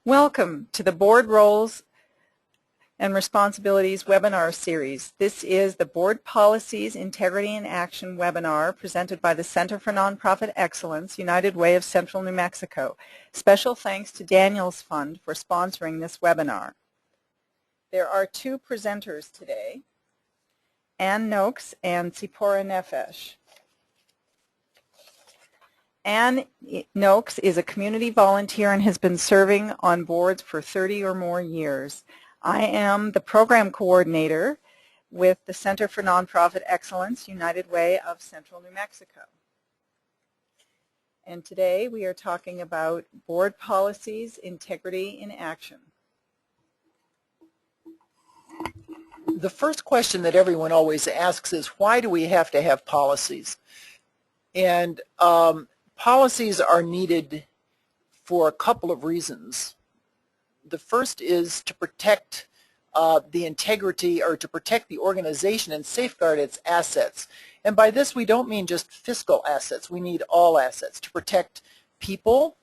Welcome to the Board Roles and Responsibilities webinar series. This is the Board Policies, Integrity and Action webinar presented by the Center for Nonprofit Excellence, United Way of Central New Mexico. Special thanks to Daniels Fund for sponsoring this webinar. There are two presenters today, Ann Noakes and Tzipora Nefesh. Ann Noakes is a community volunteer and has been serving on boards for 30 or more years. I am the program coordinator with the Center for Nonprofit Excellence, United Way of Central New Mexico. And today we are talking about board policies, integrity in action. The first question that everyone always asks is, why do we have to have policies? And policies are needed for a couple of reasons. The first is to protect the integrity, or to protect the organization and safeguard its assets. And by this we don't mean just fiscal assets. We need all assets to protect people,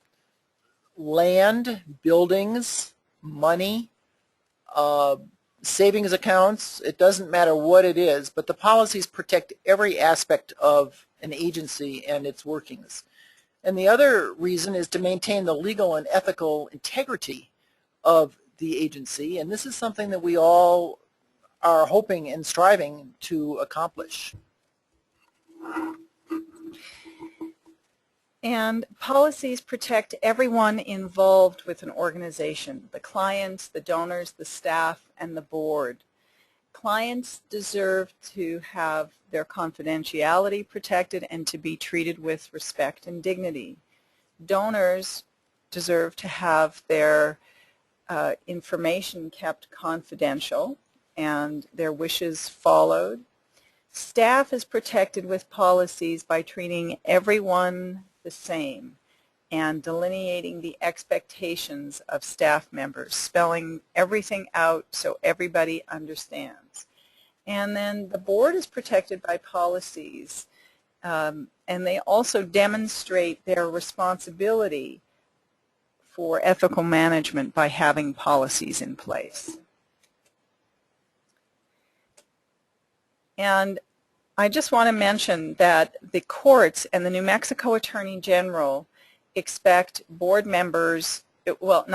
land, buildings, money, savings accounts. It doesn't matter what it is, but the policies protect every aspect of an agency and its workings. And the other reason is to maintain the legal and ethical integrity of the agency, and this is something that we all are hoping and striving to accomplish. And policies protect everyone involved with an organization, the clients, the donors, the staff, and the board. Clients deserve to have their confidentiality protected and to be treated with respect and dignity. Donors deserve to have their information kept confidential and their wishes followed. Staff is protected with policies by treating everyone the same and delineating the expectations of staff members, spelling everything out so everybody understands. And then the board is protected by policies, and they also demonstrate their responsibility for ethical management by having policies in place. And I just want to mention that the courts and the New Mexico Attorney General expect board members, well,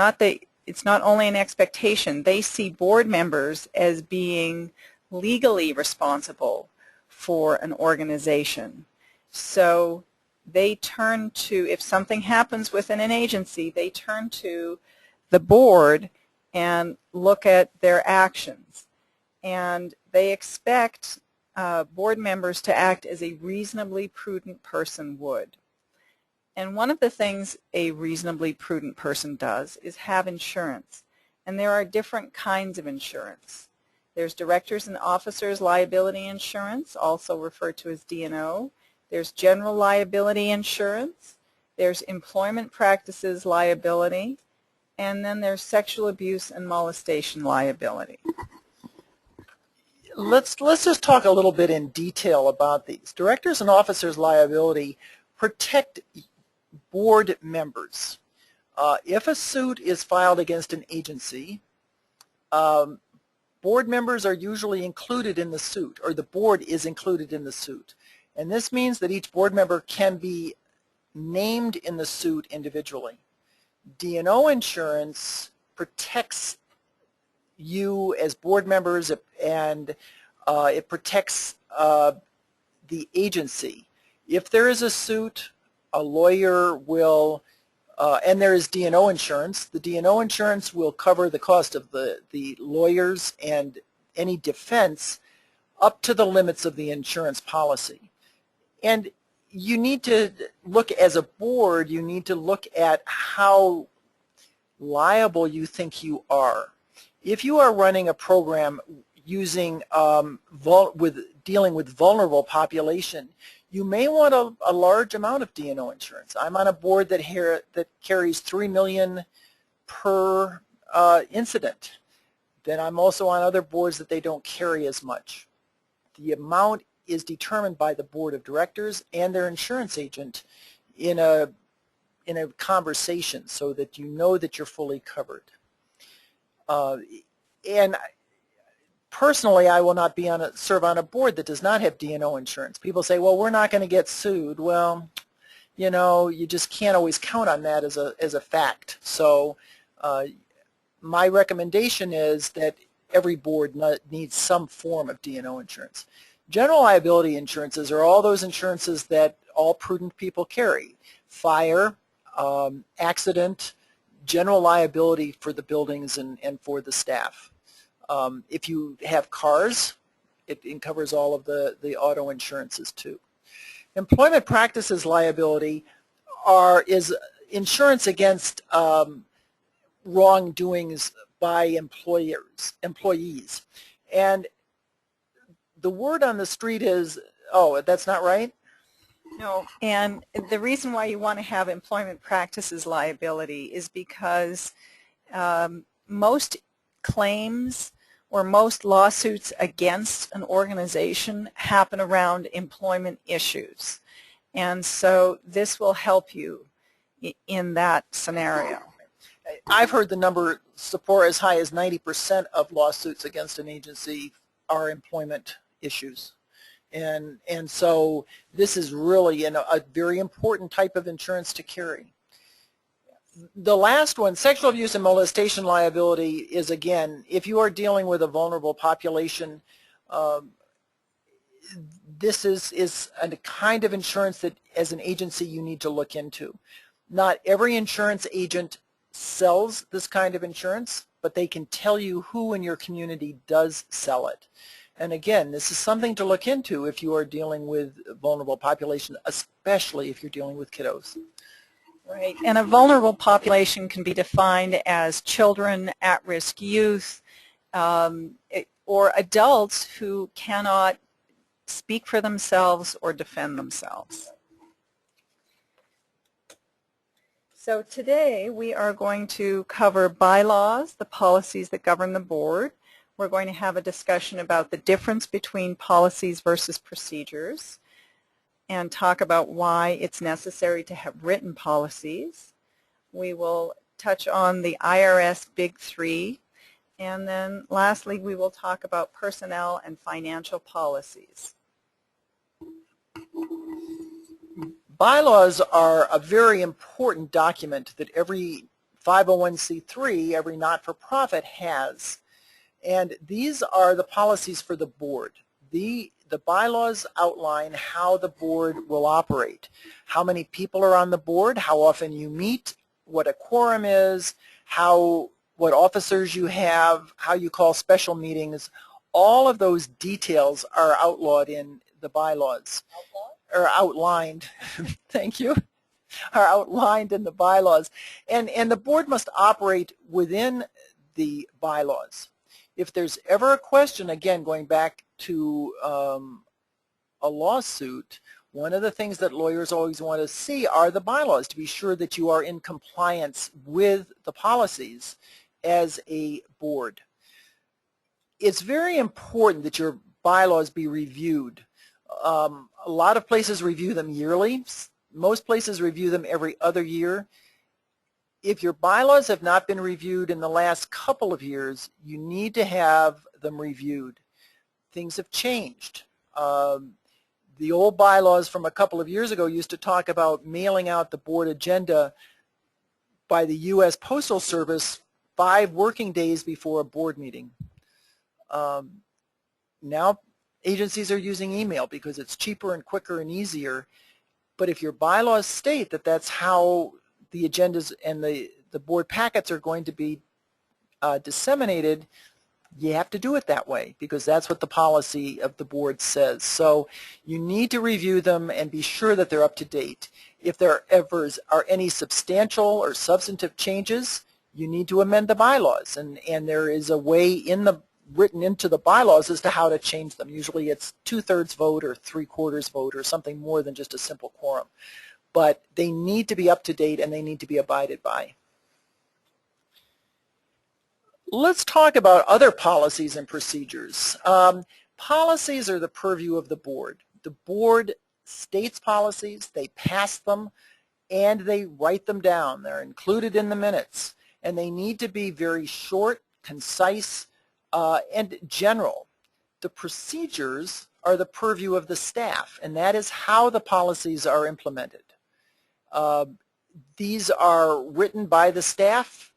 it's not only an expectation, they see board members as being legally responsible for an organization. So they turn to, if something happens within an agency, they turn to the board and look at their actions. And they expect board members to act as a reasonably prudent person would. And one of the things a reasonably prudent person does is have insurance. And there are different kinds of insurance. There's directors and officers liability insurance, also referred to as D&O. There's general liability insurance. There's employment practices liability. And then there's sexual abuse and molestation liability. Let's just talk a little bit in detail about these. Directors and officers liability protect board members. If a suit is filed against an agency, board members are usually included in the suit, or the board is included in the suit. And this means that each board member can be named in the suit individually. D&O insurance protects you as board members, and it protects the agency. If there is a suit, a lawyer will, and there is D&O insurance, the D&O insurance will cover the cost of the lawyers and any defense up to the limits of the insurance policy. And you need to look, as a board, you need to look at how liable you think you are. If you are running a program using dealing with vulnerable population, you may want a large amount of D&O insurance. I'm on a board that carries $3 million per incident. Then I'm also on other boards that they don't carry as much. The amount is determined by the board of directors and their insurance agent in a in a conversation so that you know that you're fully covered. And personally, I will not be serve on a board that does not have D&O insurance. People say, well, we're not going to get sued. Well, you know, you just can't always count on that as a fact. So my recommendation is that every board needs some form of D&O insurance. General liability insurances are all those insurances that all prudent people carry. Fire, accident, general liability for the buildings and for the staff. If you have cars, it covers all of the auto insurances too. Employment practices liability is insurance against wrongdoings by employees. And the word on the street is, oh, that's not right? No, and the reason why you want to have employment practices liability is because most claims or most lawsuits against an organization happen around employment issues. And so this will help you in that scenario. I've heard the number support as high as 90% of lawsuits against an agency are employment issues. And so this is really a very important type of insurance to carry. The last one, sexual abuse and molestation liability, is again, if you are dealing with a vulnerable population, this is a kind of insurance that as an agency you need to look into. Not every insurance agent sells this kind of insurance, but they can tell you who in your community does sell it. And again, this is something to look into if you are dealing with vulnerable population, especially if you're dealing with kiddos. Right, and a vulnerable population can be defined as children, at-risk youth, or adults who cannot speak for themselves or defend themselves. So today we are going to cover bylaws, the policies that govern the board. We're going to have a discussion about the difference between policies versus procedures, and talk about why it's necessary to have written policies. We will touch on the IRS Big Three, and then lastly we will talk about personnel and financial policies. Bylaws are a very important document that every 501c3, every not-for-profit has. And these are the policies for the board. The bylaws outline how the board will operate, how many people are on the board, how often you meet, what a quorum is, what officers you have, how you call special meetings. All of those details are outlawed in the bylaws. Or outlined, thank you, are outlined in the bylaws. And the board must operate within the bylaws. If there's ever a question, again, going back to a lawsuit, one of the things that lawyers always want to see are the bylaws to be sure that you are in compliance with the policies as a board. It's very important that your bylaws be reviewed. A lot of places review them yearly. Most places review them every other year. If your bylaws have not been reviewed in the last couple of years, you need to have them reviewed. Things have changed. The old bylaws from a couple of years ago used to talk about mailing out the board agenda by the U.S. Postal Service 5 working days before a board meeting. Now agencies are using email because it's cheaper and quicker and easier. But if your bylaws state that that's how the agendas and the board packets are going to be disseminated, you have to do it that way because that's what the policy of the board says. So you need to review them and be sure that they're up to date. If there ever are any substantial or substantive changes, you need to amend the bylaws, and there is a way written into the bylaws as to how to change them. Usually it's 2/3 vote or 3/4 vote or something more than just a simple quorum. But they need to be up to date and they need to be abided by. Let's talk about other policies and procedures. Policies are the purview of the board. The board states policies, they pass them, and they write them down. They're included in the minutes, and they need to be very short, concise, and general. The procedures are the purview of the staff, and that is how the policies are implemented. These are written by the staff,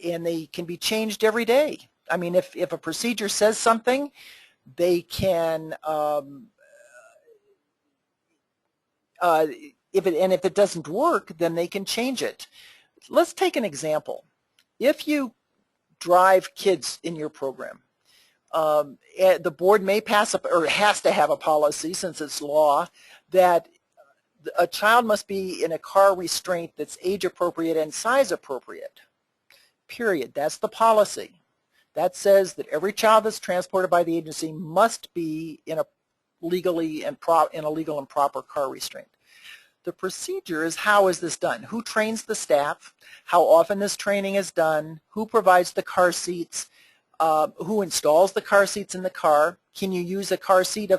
and they can be changed every day. I mean, if a procedure says something, they can, if it doesn't work, then they can change it. Let's take an example. If you drive kids in your program, the board may pass or has to have a policy, since it's law, that a child must be in a car restraint that's age appropriate and size appropriate. Period. That's the policy. That says that every child that's transported by the agency must be in a legal and proper car restraint. The procedure is, how is this done? Who trains the staff? How often this training is done? Who provides the car seats? Who installs the car seats in the car? Can you use a car seat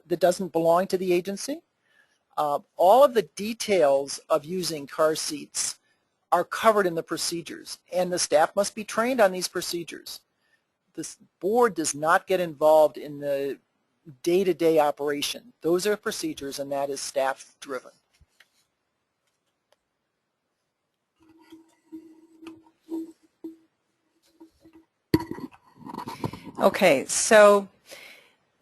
that doesn't belong to the agency? All of the details of using car seats are covered in the procedures, and the staff must be trained on these procedures. This board does not get involved in the day-to-day operation. Those are procedures, and that is staff-driven. Okay, so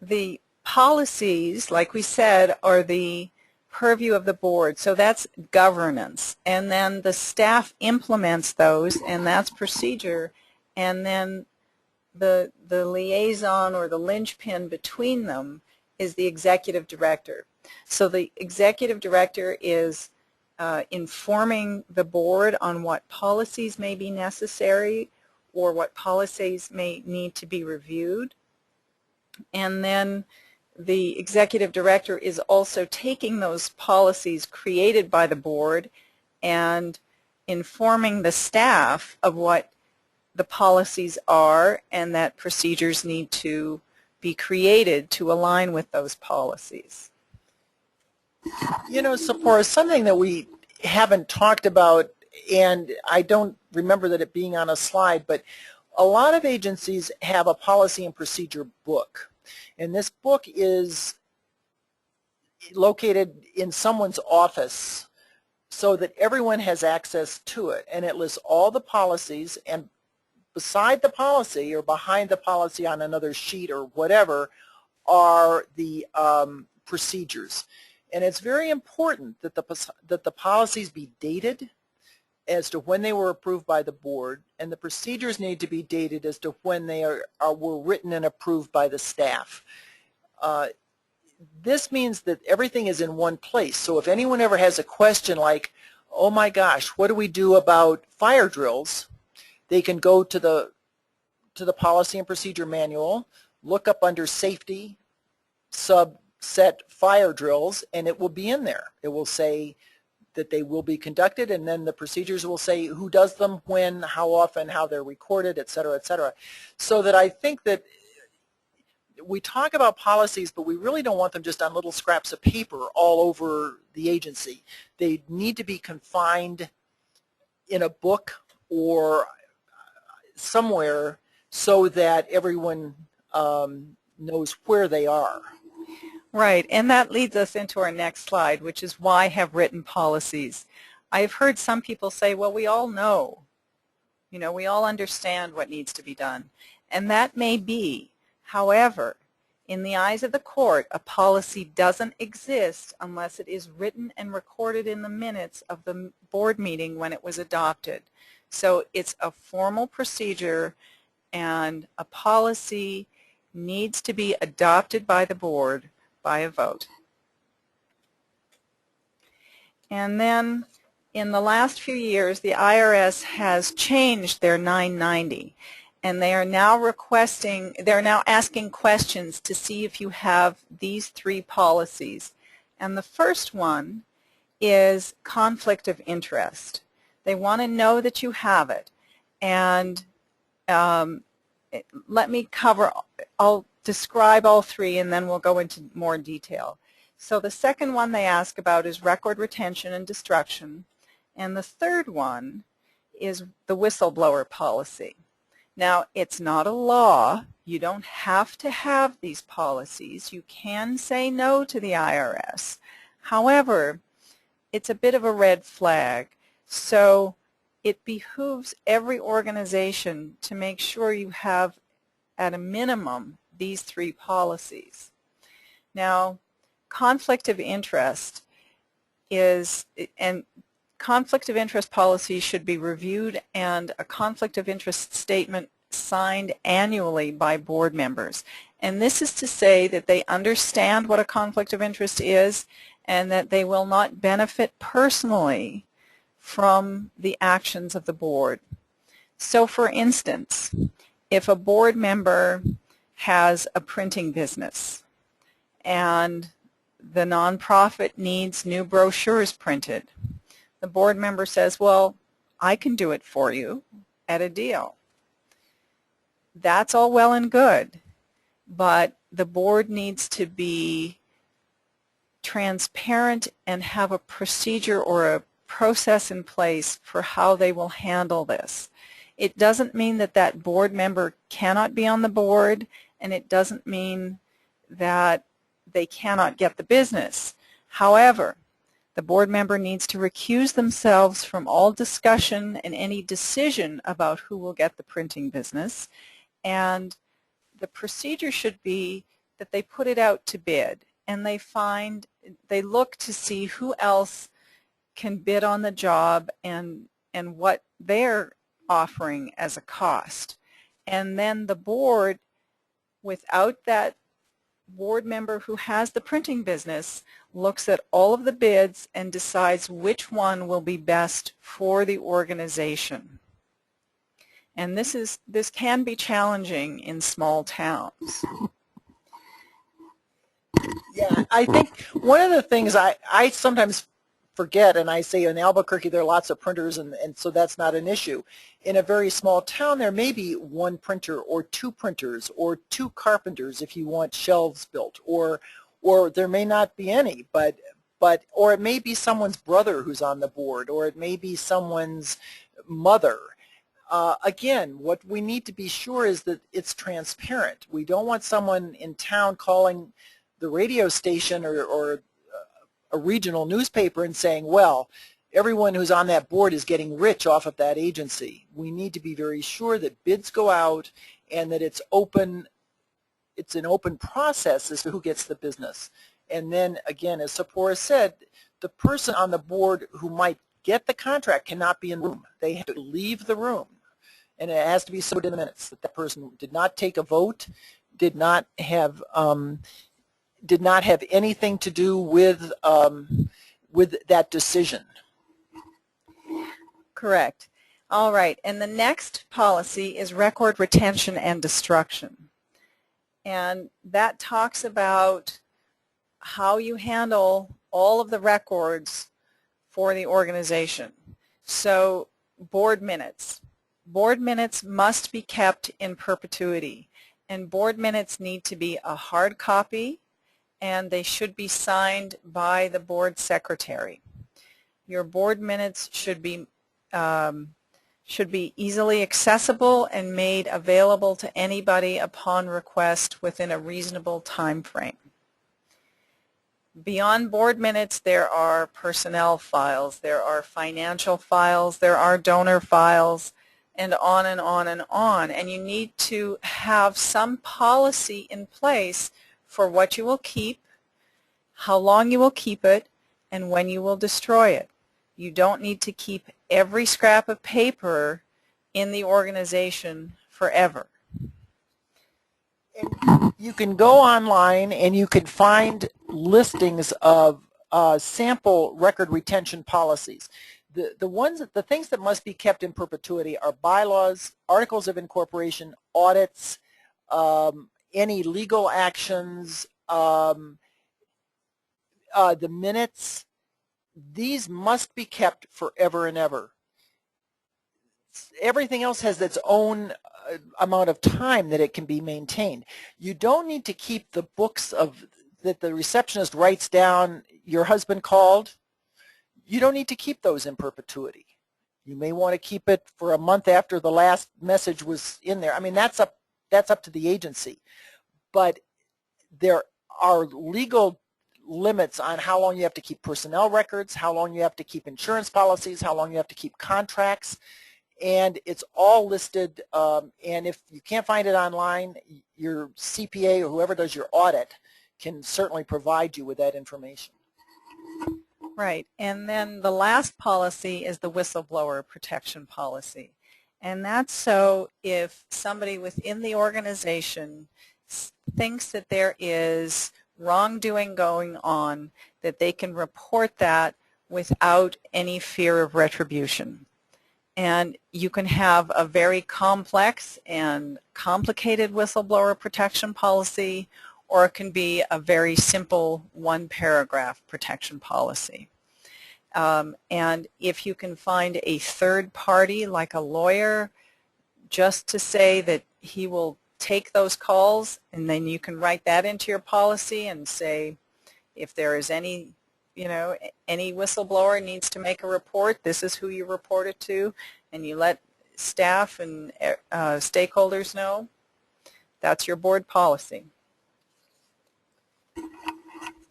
the policies, like we said, are the purview of the board, so that's governance, and then the staff implements those, and that's procedure, and then the liaison or the linchpin between them is the executive director. So the executive director is informing the board on what policies may be necessary or what policies may need to be reviewed, and then the executive director is also taking those policies created by the board and informing the staff of what the policies are and that procedures need to be created to align with those policies. You know, Sephora, something that we haven't talked about, and I don't remember that it being on a slide, but a lot of agencies have a policy and procedure book. And this book is located in someone's office so that everyone has access to it. And it lists all the policies, and beside the policy or behind the policy on another sheet or whatever are the procedures. And it's very important that the policies be dated as to when they were approved by the board, and the procedures need to be dated as to when they were written and approved by the staff. This means that everything is in one place. So if anyone ever has a question like, oh my gosh, what do we do about fire drills? They can go to the policy and procedure manual, look up under safety, subset fire drills, and it will be in there. It will say that they will be conducted, and then the procedures will say who does them, when, how often, how they're recorded, et cetera, et cetera. So that I think that we talk about policies, but we really don't want them just on little scraps of paper all over the agency. They need to be confined in a book or somewhere so that everyone knows where they are. Right, and that leads us into our next slide, which is why have written policies. I've heard some people say, well, we all know, we all understand what needs to be done, and that may be. However, in the eyes of the court, a policy doesn't exist unless it is written and recorded in the minutes of the board meeting when it was adopted. So it's a formal procedure, and a policy needs to be adopted by the board by a vote. And then in the last few years, the IRS has changed their 990, and they are now asking questions to see if you have these three policies. And the first one is conflict of interest. They want to know that you have it. And let me cover, I'll describe all three and then we'll go into more detail. So the second one they ask about is record retention and destruction, and the third one is the whistleblower policy. Now, it's not a law. You don't have to have these policies. You can say no to the IRS. However, it's a bit of a red flag. So it behooves every organization to make sure you have, at a minimum, these three policies. Now, conflict of interest conflict of interest policy should be reviewed and a conflict of interest statement signed annually by board members. And this is to say that they understand what a conflict of interest is and that they will not benefit personally from the actions of the board. So for instance, if a board member has a printing business and the nonprofit needs new brochures printed, the board member says, well, I can do it for you at a deal. That's all well and good, but the board needs to be transparent and have a procedure or a process in place for how they will handle this. It doesn't mean that that board member cannot be on the board, and it doesn't mean that they cannot get the business. However, the board member needs to recuse themselves from all discussion and any decision about who will get the printing business, and the procedure should be that they put it out to bid and they look to see who else can bid on the job and what they're offering as a cost. And then the board, without that board member who has the printing business, looks at all of the bids and decides which one will be best for the organization. And this can be challenging in small towns. Yeah, I think one of the things I sometimes forget, and I say in Albuquerque there are lots of printers, and so that's not an issue. In a very small town there may be one printer or two printers or two carpenters if you want shelves built, or there may not be any, or it may be someone's brother who's on the board, or it may be someone's mother. Again, what we need to be sure is that it's transparent. We don't want someone in town calling the radio station or a regional newspaper and saying, well, everyone who's on that board is getting rich off of that agency. We need to be very sure that bids go out and that it's open. It's an open process as to who gets the business. And then again, as Sephora said, the person on the board who might get the contract cannot be in the room. They have to leave the room. And it has to be so in the minutes that the person did not take a vote, did not have anything to do with that decision. Correct. All right. And the next policy is record retention and destruction. And that talks about how you handle all of the records for the organization. So board minutes. Board minutes must be kept in perpetuity. And board minutes need to be a hard copy, and they should be signed by the board secretary. Your board minutes should be easily accessible and made available to anybody upon request within a reasonable time frame. Beyond board minutes, there are personnel files, there are financial files, there are donor files, and on and on and on. And you need to have some policy in place for what you will keep, how long you will keep it, and when you will destroy it. You don't need to keep every scrap of paper in the organization forever. And you can go online and you can find listings of sample record retention policies. The things that must be kept in perpetuity are bylaws, articles of incorporation, audits, any legal actions, the minutes. These must be kept forever and ever. Everything else has its own amount of time that it can be maintained. You don't need to keep the books of that the receptionist writes down, your husband called, you don't need to keep those in perpetuity. You may want to keep it for a month after the last message was in there. I mean, that's up to the agency. But there are legal limits on how long you have to keep personnel records, how long you have to keep insurance policies, how long you have to keep contracts, and it's all listed, and if you can't find it online, your CPA or whoever does your audit can certainly provide you with that information. Right, and then the last policy is the whistleblower protection policy, and that's so if somebody within the organization thinks that there is wrongdoing going on, that they can report that without any fear of retribution. And you can have a very complex and complicated whistleblower protection policy, or it can be a very simple one-paragraph protection policy. And if you can find a third party, like a lawyer, just to say that he will take those calls, and then you can write that into your policy and say, if there is any whistleblower needs to make a report, this is who you report it to, and you let staff and stakeholders know. That's your board policy.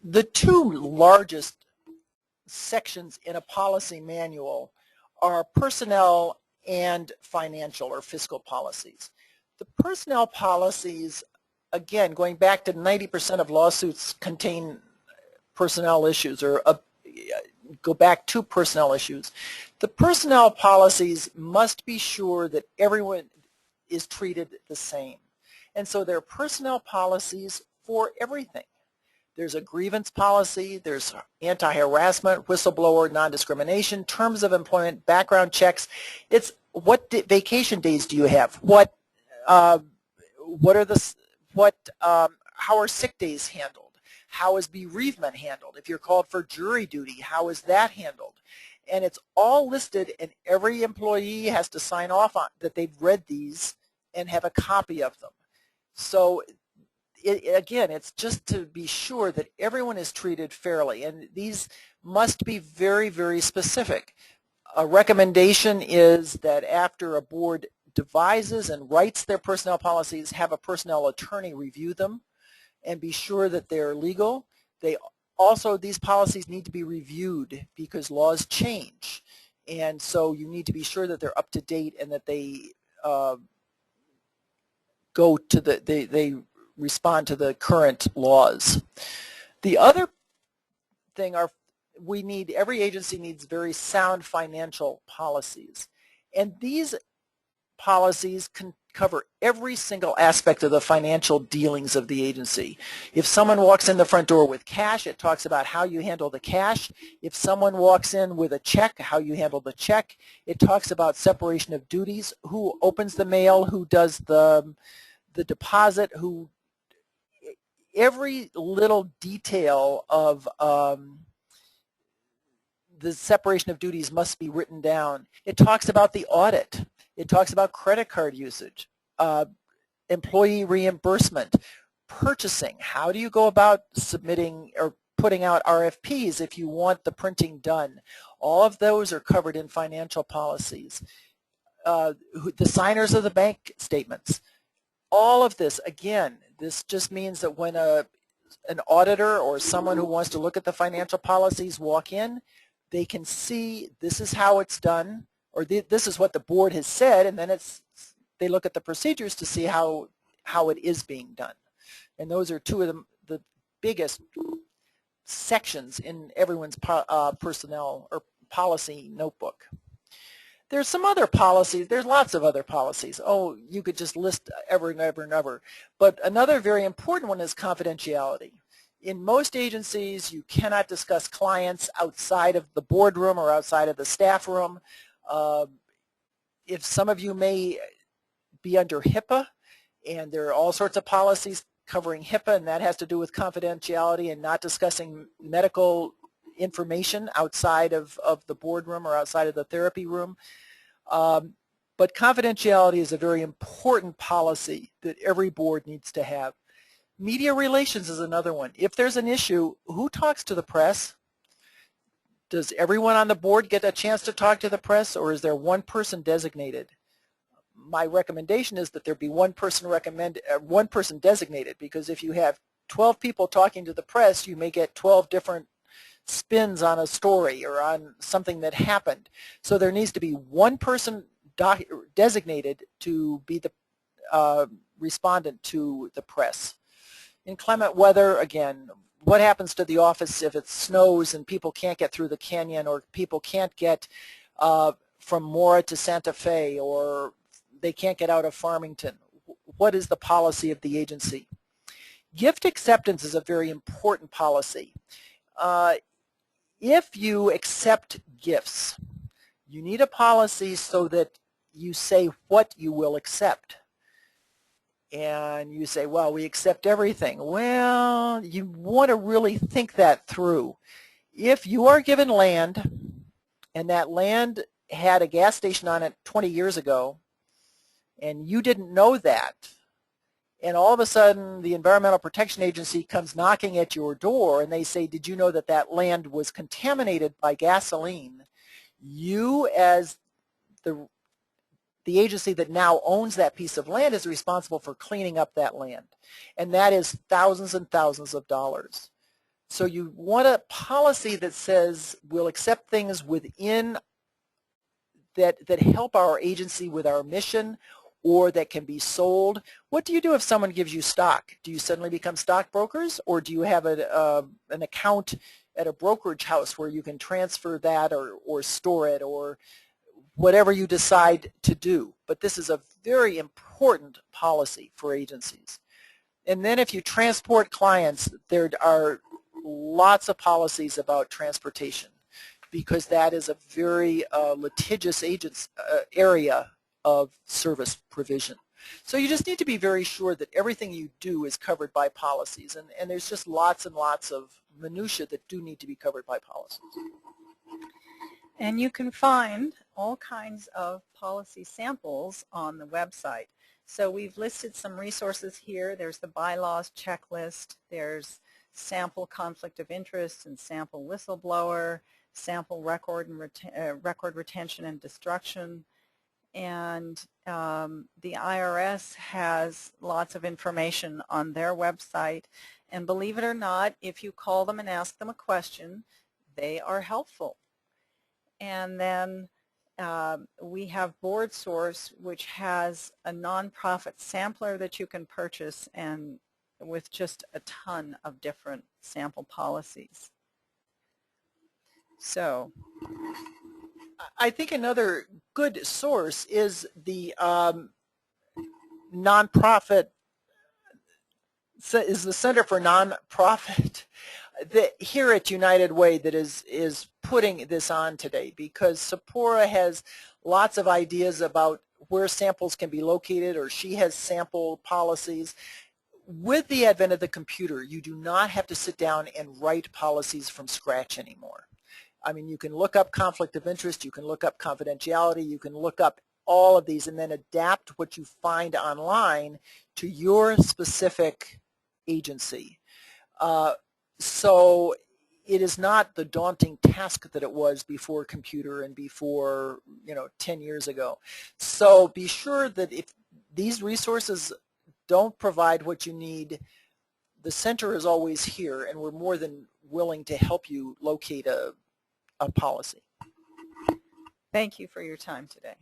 The two largest sections in a policy manual are personnel and financial or fiscal policies. The personnel policies, again, going back to 90% of lawsuits contain personnel issues or go back to personnel issues. The personnel policies must be sure that everyone is treated the same. And so there are personnel policies for everything. There's a grievance policy, there's anti-harassment, whistleblower, non-discrimination, terms of employment, background checks. It's what vacation days do you have? How are sick days handled? How is bereavement handled? If you're called for jury duty, how is that handled? And it's all listed, and every employee has to sign off on that they've read these and have a copy of them. So again, it's just to be sure that everyone is treated fairly, and these must be very, very specific. A recommendation is that after a board devises and writes their personnel policies, have a personnel attorney review them and be sure that they're legal. These policies need to be reviewed because laws change, and so you need to be sure that they're up to date and that they they respond to the current laws. The other thing every agency needs very sound financial policies, and these policies can cover every single aspect of the financial dealings of the agency. If someone walks in the front door with cash, it talks about how you handle the cash. If someone walks in with a check, how you handle the check. It talks about separation of duties, who opens the mail, who does the deposit, every little detail of the separation of duties must be written down. It talks about the audit. It talks about credit card usage, employee reimbursement, purchasing. How do you go about submitting or putting out RFPs if you want the printing done? All of those are covered in financial policies. The signers of the bank statements. All of this, again, this just means that when an auditor or someone who wants to look at the financial policies walk in, they can see this is how it's done, or this is what the board has said, and then they look at the procedures to see how it is being done. And those are two of the biggest sections in everyone's personnel or policy notebook. There's some other policies. There's lots of other policies. Oh, you could just list ever and ever and ever. But another very important one is confidentiality. In most agencies, you cannot discuss clients outside of the boardroom or outside of the staff room. If some of you may be under HIPAA, and there are all sorts of policies covering HIPAA, and that has to do with confidentiality and not discussing medical information outside of the boardroom or outside of the therapy room. But confidentiality is a very important policy that every board needs to have. Media relations is another one. If there's an issue, who talks to the press? Does everyone on the board get a chance to talk to the press, or is there one person designated? My recommendation is that there be one person designated, because if you have 12 people talking to the press, you may get 12 different spins on a story or on something that happened. So there needs to be one person designated to be the respondent to the press. Inclement weather, again, what happens to the office if it snows and people can't get through the canyon, or people can't get from Mora to Santa Fe, or they can't get out of Farmington? What is the policy of the agency? Gift acceptance is a very important policy. If you accept gifts, you need a policy so that you say what you will accept. And you say, well, we accept everything. Well, you want to really think that through. If you are given land, and that land had a gas station on it 20 years ago, and you didn't know that, and all of a sudden the Environmental Protection Agency comes knocking at your door and they say, did you know that that land was contaminated by gasoline? You, as the agency that now owns that piece of land, is responsible for cleaning up that land. And that is thousands and thousands of dollars. So you want a policy that says we'll accept things within that help our agency with our mission, or that can be sold. What do you do if someone gives you stock? Do you suddenly become stockbrokers, or do you have an account at a brokerage house where you can transfer that or store it, or whatever you decide to do? But this is a very important policy for agencies. And then if you transport clients, there are lots of policies about transportation, because that is a very litigious area of service provision. So you just need to be very sure that everything you do is covered by policies, and there's just lots and lots of minutiae that do need to be covered by policies. And you can find all kinds of policy samples on the website. So we've listed some resources here. There's the bylaws checklist, there's sample conflict of interest and sample whistleblower, sample record and record retention and destruction. And the IRS has lots of information on their website. And believe it or not, if you call them and ask them a question, they are helpful. And then we have BoardSource, which has a nonprofit sampler that you can purchase, and with just a ton of different sample policies. So I think another good source is the nonprofit, is the Center for Nonprofit here at United Way that is putting this on today, because Sephora has lots of ideas about where samples can be located, or she has sample policies. With the advent of the computer, you do not have to sit down and write policies from scratch anymore. I mean, you can look up conflict of interest, you can look up confidentiality, you can look up all of these and then adapt what you find online to your specific agency. So it is not the daunting task that it was before computer and before, 10 years ago. So be sure that if these resources don't provide what you need, the center is always here, and we're more than willing to help you locate a policy. thank you for your time today.